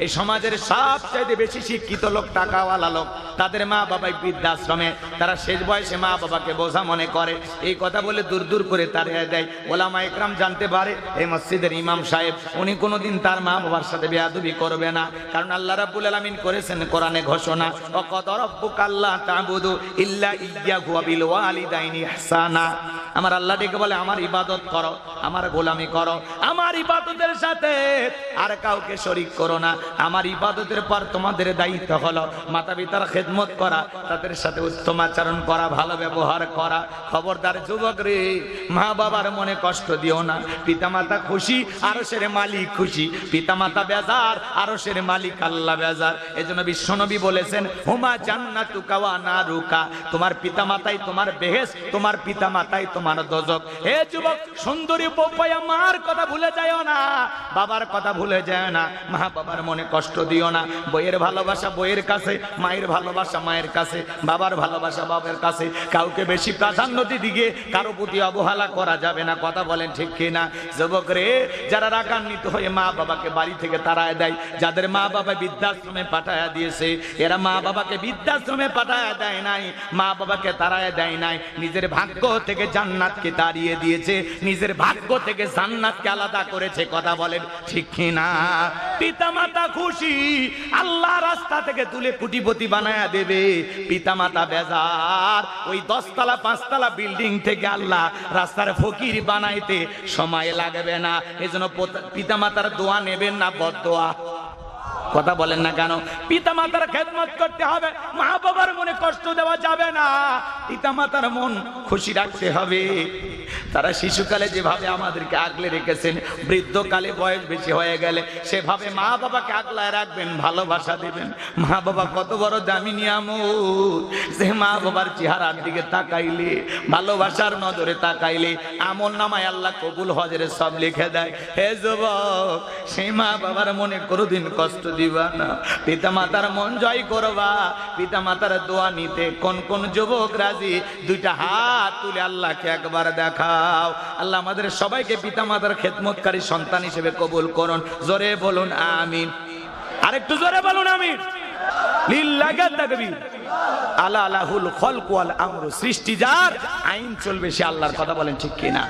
এই সমাজের সবচেয়ে বেশি শিক্ষিত লোক, টাকাওয়ালা লোক, তাদের মা বাবাই বৃদ্ধাশ্রমে, তারা শেষ বয়সে মা বাবাকে বোঝা মনে করে। এই কথা বলে দূর দূর করে তাড়িয়ে দেয়। ওলামা ইকরাম জানতে পারে এই মসজিদের ইমাম সাহেব উনি কোনোদিন তার মা বাবার সাথে বেয়াদবি করবে না, কারণ আল্লাহ রাব্বুল আলামিন করেছেন কোরআনে ঘোষণা, ওয়াকাদা রাব্বুকা আল্লা তা'বুদু ইল্লা ইয়্যাহু ওয়া বিল ওয়ালিদাইনি ইহসানা। আমার আল্লাহ ডেকে বলে আমার ইবাদত করো, আমার গোলামি করো, আমার ইবাদতের সাথে আর কাউকে শরীক করো না। আমার ইবাদতের পর তোমাদের দায়িত্ব হলো মাতা পিতার খেদমত করা, তাদের সাথে উত্তম আচরণ করা, ভালো ব্যবহার করা। খবরদার যুবক রে, মা বাবার মনে কষ্ট দিও না। পিতামাতা খুশি, আরশের মালিক খুশি। পিতামাতা বেজার, আরশের মালিক আল্লাহ বেজার। এজন্য বিশ্বনবী বলেছেন হুমা জান্নাতুকা ওয়া নারুকা, তোমার পিতামাতাই তোমার বেহেশত, তোমার পিতামাতাই তোমার দোজখ। হে যুবক সুন্দরী বউপায়া, মার কথা ভুলে যাও না, বাবার কথা ভুলে যাও না। মা বাবার মনে কষ্ট দিও না। বইয়ের ভালোবাসা বইয়ের কাছে, মায়ের ভালোবাসা মায়ের কাছে, বাবার ভালোবাসা বাবার কাছে। কাউকে বেশি প্রাধান্য দিকে কারো প্রতি অবহেলা করা যাবে না। কথা বলেন ঠিক কিনা? যুবক রে, যারা রাগান্বিত হয়ে মা বাবাকে বাড়ি থেকে তাড়ায় দেয়, যাদের মা বাবা বৃদ্ধাশ্রমে পাঠায়া দিয়েছে, এরা মা বাবাকে বৃদ্ধাশ্রমে পাঠায়া দেয় নাই, মা বাবাকে তাড়ায় দেয় নাই, নিজের ভাগ্য থেকে জান্নাতকে তাড়িয়ে দিয়েছে, নিজের ভাগ্য থেকে জান্নাতকে আলাদা করেছে। কথা বলেন ঠিক কিনা? পিতামাতা খুশি, আল্লাহ রাস্তা থেকে তুলে কোটিপতি বানায়া দেবে। পিতামাতা বেজার, ওই 10 তলা 5 তলা বিল্ডিং থেকে আল্লাহ রাস্তার ফকির বানাইতে সময় লাগবে না। এজন্য পিতামাতার দোয়া নেবেন না, বদদোয়া। কথা বলেন না কেন? পিতামাতার খেদমত করতে হবে, মা বাবার মনে কষ্ট দেওয়া যাবে না, পিতামাতার মন খুশি রাখতে হবে। তারা শিশুকালে যেভাবে আমাদেরকে আগলে রেখেছেন, বৃদ্ধকালে বয়স বেশি হয়ে গেলে সেভাবে মা বাবাকে আগলায় রাখবেন, ভালোবাসা দিবেন। মা বাবা কত বড় দামি নিয়ামত, সে মা বাবার চেহারার দিকে তাকাইলে, ভালোবাসার নজরে তাকাইলে আমলনামায় আল্লাহ কবুল হজের সব লিখে দেয়। হে যুবক, সেই মা বাবার মনে কোনোদিন কষ্ট দিবা না, পিতামাতার মন জয় করবা। পিতামাতার দোয়া নিতে কোন কোন যুবক রাজি? দুইটা হাত তুলে আল্লাহকে একবার দেখাও। আল্লাহ আমাদের সবাইকে পিতামাতার খেদমতকারী সন্তান হিসেবে কবুল করুন। জোরে বলুন আমিন। আরেকটু জোরে বলুন আমিন। লিল্লাহি তাকবীর। আলা লাহুল খলক ওয়াল আমরু, সৃষ্টি যার, আইন চলবে সে আল্লাহর। কথা বলেন ঠিক কিনা?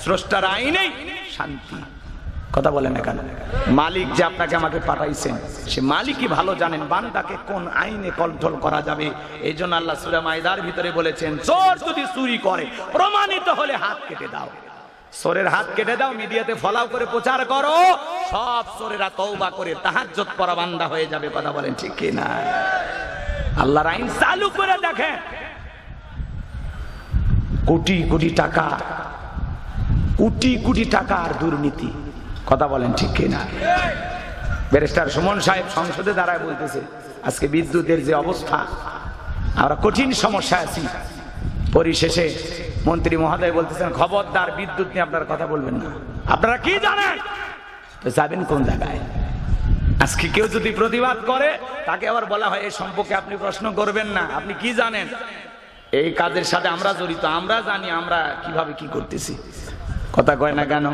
স্রষ্টার আইনেই শান্তি। কথা বলেন না কেন? মালিক যে আপনাকে আমাকে পাঠাইছেন, সে মালিকই ভালো জানেন বান্দাকে কোন আইনে কন্ট্রোল করা যাবে। এই জন্য আল্লাহ সূরা মাইদার ভিতরে বলেছেন, চোর যদি চুরি করে প্রমাণিত হলে হাত কেটে দাও। চোরের হাত কেটে দাও, মিডিয়াতে ফলাও করে প্রচার করো, সব চোরেরা তওবা করে তাহাজ্জুদ পড়া বান্দা হয়ে যাবে। কথা বলেন ঠিক কি না? আল্লাহর আইন চালু করে দেখেন। কোটি কোটি টাকা, কোটি কোটি টাকার দুর্নীতি। কথা বলেন ঠিক কিনা? ব্যারিস্টার সুমন সাহেব সংসদে দাঁড়ায় বলতেছে, আজকে বিদ্যুতের যে অবস্থা, আমরা কঠিন সমস্যায় আছি। পরিশেষে মন্ত্রী মহোদয় বলতেছেন, খবরদার বিদ্যুৎ নিয়ে আপনারা কথা বলবেন না। আপনারা কি জানেন? তো যাবেন কোন জায়গায়? আজকে কেউ যদি প্রতিবাদ করে, তাকে আবার বলা হয় এই সম্পর্কে আপনি প্রশ্ন করবেন না, আপনি কি জানেন? এই কাজের সাথে আমরা জড়িত, আমরা জানি আমরা কিভাবে কি করতেছি। কথা কয় না কেন?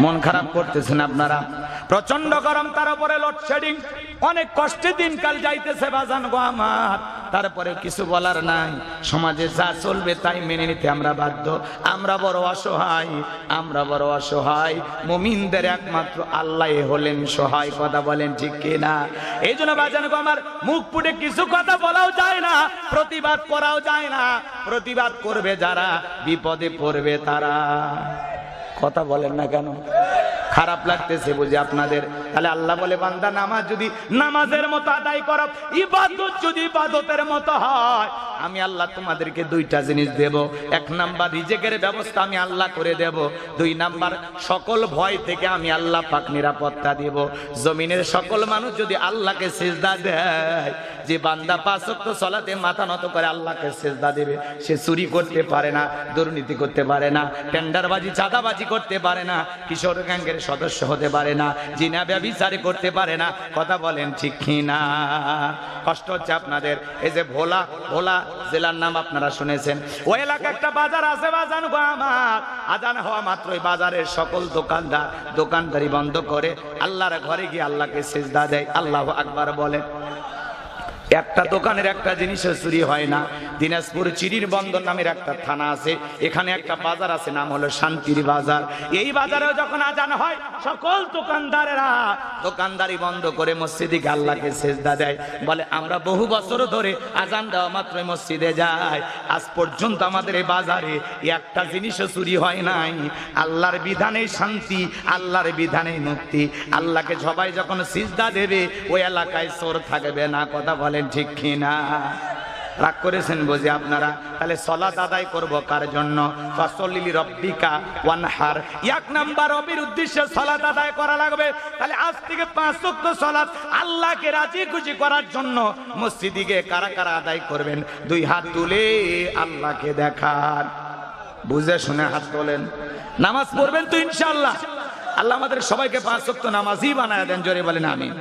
মন খারাপ করতেছেন আপনারা। প্রচন্ড গরম, তার উপরে লোডশেডিং, অনেক কষ্টে দিনকাল যাইতেছে বাজান গো আমার। তারপরে কিছু বলার নাই, সমাজে যা চলবে তাই মেনে নিতে আমরা বাধ্য। আমরা বড় অসহায়, আমরা বড় অসহায়। মুমিনদের একমাত্র আল্লাহ হলেন সহায়। কথা বলেন ঠিক কিনা? এই জন্য বাজান গো আমার, মুখ ফুটে কিছু কথা বলাও যায় না, প্রতিবাদ করাও যায় না। প্রতিবাদ করবে যারা, বিপদে পড়বে তারা। কথা বলেন না কেন? খারাপ লাগতেছে বুঝি আপনাদের? তাহলে আল্লাহ বলে, বান্দা নামাজ যদি নামাজের মতো আদায় করো, ইবাদত যদি ইবাদতের মতো হয়, আমি আল্লাহ তোমাদেরকে দুইটা জিনিস দেব। 1 নাম্বার রিজিকের ব্যবস্থা আমি আল্লাহ করে দেব। 2 নাম্বার সকল ভয় থেকে আমি আল্লাহ পাক নিরাপত্তা দেব। জমিনের সকল মানুষ যদি আল্লাহকে সিজদা দেয়, যে বান্দা 5 ওয়াক্ত সালাতে মাথা নত করে আল্লাহকে সিজদা দেবে, সে চুরি করতে পারে না, দুর্নীতি করতে পারে না, টেন্ডারবাজি চাঁদাবাজি করতে পারে না, কিশোর গ্যাংয়ের সদস্য হতে পারে না, জিনা ব্যভিচার করতে পারে না। কথা বলেন ঠিক কি না? কষ্ট হচ্ছে আপনাদের। এই যে ভোলা ভোলা জেলার নাম আপনারা শুনেছেন। ওই এলাকায় একটা বাজার আছে, বাজান গো আমার, আজান হওয়া মাত্রই বাজারের সকল দোকানদার দোকানদারি বন্ধ করে আল্লাহর ঘরে গিয়ে আল্লাহকে সিজদা দেয়। আল্লাহু আকবার বলেন। একটা দোকানের একটা জিনিসও চুরি হয় না। দিনাজপুর চিরির বন্দর নামের একটা থানা আছে, এখানে একটা বাজার আছে, নাম হলো শান্তির বাজার। এই বাজারেও যখন আজান হয় সকল দোকানদারেরা দোকানদারি বন্ধ করে মসজিদে গিয়ে আল্লাহকে সিজদা দেয়। বলে আমরা বহু বছর ধরে আজান দেওয়া মাত্রই মসজিদে যাই, আজ পর্যন্ত আমাদের এই বাজারে একটা জিনিসও চুরি হয় নাই। আল্লাহর বিধানে শান্তি, আল্লাহর বিধানে মুক্তি। আল্লাহকে সবাই যখন সিজদা দেবে ওই এলাকায় চোর থাকবে না। কথা বলে ঠিক কিনা? রাগ করেছেন বুঝি আপনারা? তাহলে সালাত আদায় করব কার জন্য? ফাসল্লি লিরাব্বিকা ওয়ানহার। এক নাম্বার রবির উদ্দেশ্যে সালাত আদায় করা লাগবে। তাহলে আজ থেকে 5 ওয়াক্ত সালাত আল্লাহকে রাজি খুশি করার জন্য মসজিদে গিয়ে কারা কারা আদায় করবেন? 2 হাত তুলে আল্লাহকে দেখান। বুঝে শুনে হাত তোলেন। নামাজ পড়বেন তো ইনশাআল্লাহ। আল্লাহ আমাদের সবাইকে 5 ওয়াক্ত নামাজি বানায় দেন। জোরে বলেন আমিন।